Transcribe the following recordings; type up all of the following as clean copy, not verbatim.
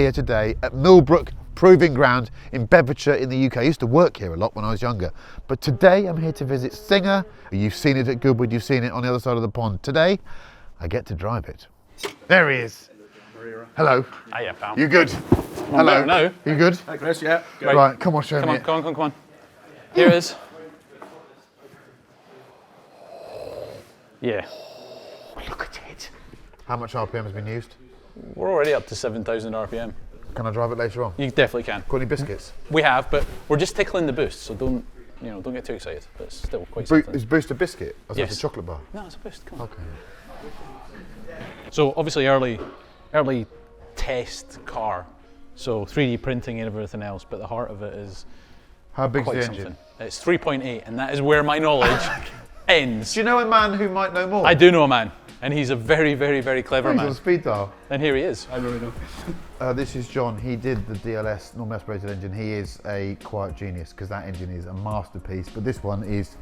here today at Millbrook Proving Ground in Bedfordshire in the UK. I used to work here a lot when I was younger, but today I'm here to visit Singer. You've seen it at Goodwood, you've seen it on the other side of the pond. Today, I get to drive it. There he is. Hello. Hiya, pal. You good? Hello. No. You good? Hi, Chris, yeah. Right. Right, come on, show me it. Come on. Here it is. Yeah. Look at it. How much RPM has been used? We're already up to 7,000 RPM. Can I drive it later on? You definitely can. Got any biscuits? We have, but we're just tickling the boost, so don't get too excited. But it's still quite something. Is Boost a biscuit? I thought Yes. it's a chocolate bar. No, it's a boost. Come on. Okay. So obviously early test car. So 3D printing and everything else, but the heart of it is How big's quite the something. engine? It's 3.8, and that is where my knowledge ends. Do you know a man who might know more? I do know a man, and he's a very, very, very clever He's man. on speed dial. And here he is. I really know. This is John. He did the DLS normal aspirated engine. He is a quiet genius because that engine is a masterpiece. But this one is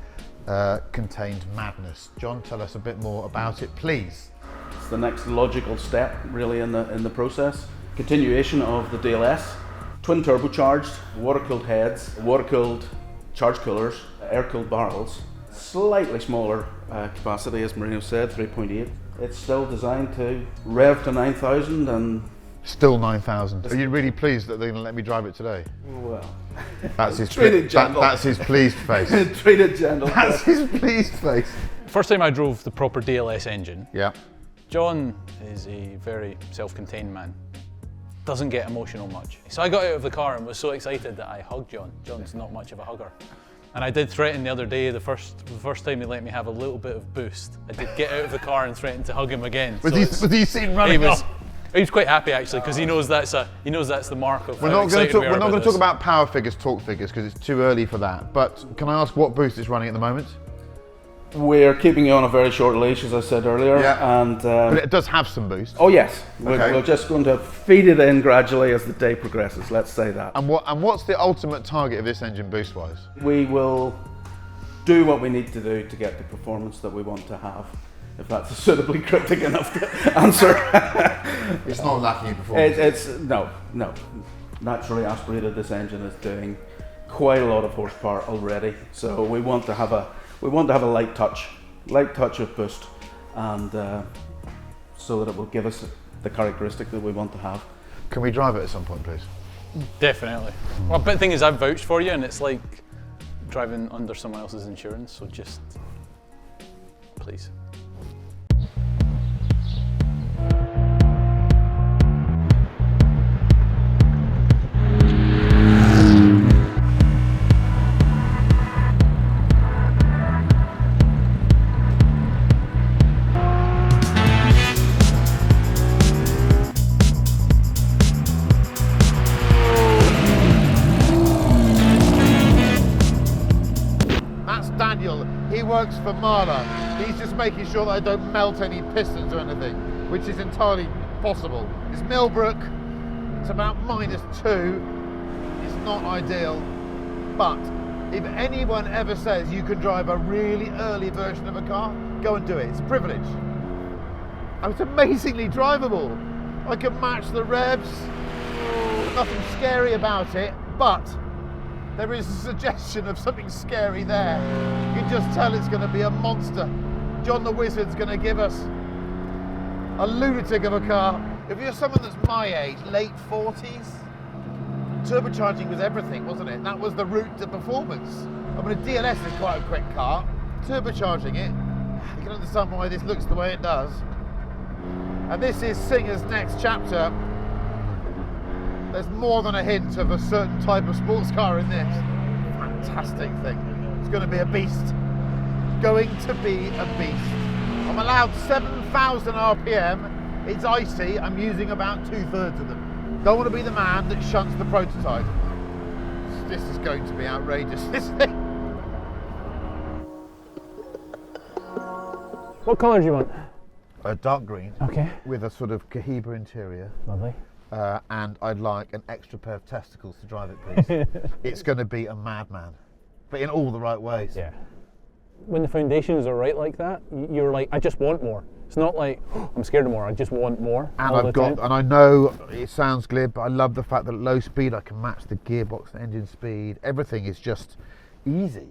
contained madness. John, tell us a bit more about it, please. It's the next logical step, really, in the process. Continuation of the DLS. Twin turbocharged, water-cooled heads, water-cooled charge coolers, air-cooled barrels. Slightly smaller capacity, as Marino said, 3.8. It's still designed to rev to 9,000 and... Still 9,000. Are you really pleased that they're going to let me drive it today? Well... That's his, that's his pleased face. Treat it gentle. That's his pleased face. First time I drove the proper DLS engine. Yeah. John is a very self-contained man. Doesn't get emotional much. So I got out of the car and was so excited that I hugged John. John's not much of a hugger. And I did threaten the other day, the first time they let me have a little bit of boost, I did get out of the car and threaten to hug him again. Was he seen running off? He was quite happy actually, because he knows that's the mark of We're how not going excited to we are talk. We're not going to talk this. about power figures, torque figures, because it's too early for that. But can I ask what boost it's running at the moment? We're keeping you on a very short leash, as I said earlier. Yeah. And But it does have some boost. oh yes, Okay. we're just going to feed it in gradually as the day progresses. Let's say that. And what's the ultimate target of this engine boost-wise? We will do what we need to do to get the performance that we want to have. If that's a suitably cryptic enough answer. It's not lacking in performance. It's no. Naturally aspirated, this engine is doing quite a lot of horsepower already. So we want to have a light touch of boost, and so that it will give us the characteristic that we want to have. Can we drive it at some point, please? Definitely. Well, but the thing is, I've vouched for you, and it's like driving under someone else's insurance. So just please. He works for Marla. He's just making sure that I don't melt any pistons or anything, which is entirely possible. It's Millbrook. It's about -2. It's not ideal, but if anyone ever says you can drive a really early version of a car, go and do it. It's a privilege. And it's amazingly drivable. I can match the revs. Nothing scary about it, but there is a suggestion of something scary there. You can just tell it's going to be a monster. John the Wizard's going to give us a lunatic of a car. If you're someone that's my age, late 40s, turbocharging was everything, wasn't it? That was the route to performance. I mean, a DLS is quite a quick car. Turbocharging it, you can understand why this looks the way it does. And this is Singer's next chapter. There's more than a hint of a certain type of sports car in this. Fantastic thing. It's going to be a beast. Going to be a beast. I'm allowed 7,000 RPM. It's icy. I'm using about 2/3 of them. Don't want to be the man that shunts the prototype. This is going to be outrageous, this thing. What colour do you want? A dark green. Okay. With a sort of Cohiba interior. Lovely. And I'd like an extra pair of testicles to drive it, please. It's going to be a madman, but in all the right ways. Yeah. When the foundations are right like that, you're like, I just want more. It's not like, oh, I'm scared of more, I just want more And all the time. and I know it sounds glib, but I love the fact that at low speed I can match the gearbox, the engine speed, everything is just easy.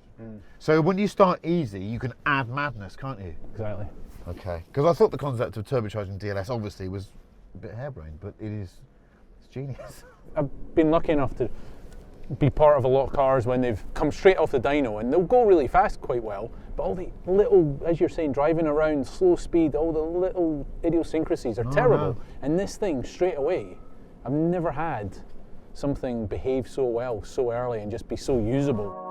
So when you start easy, you can add madness, can't you? Exactly. Okay, because I thought the concept of turbocharging DLS obviously was a bit harebrained, but it's genius. I've been lucky enough to be part of a lot of cars when they've come straight off the dyno, and they'll go really fast quite well, but all the little, as you're saying, driving around, slow speed, all the little idiosyncrasies are terrible. no. And this thing, straight away, I've never had something behave so well so early and just be so usable.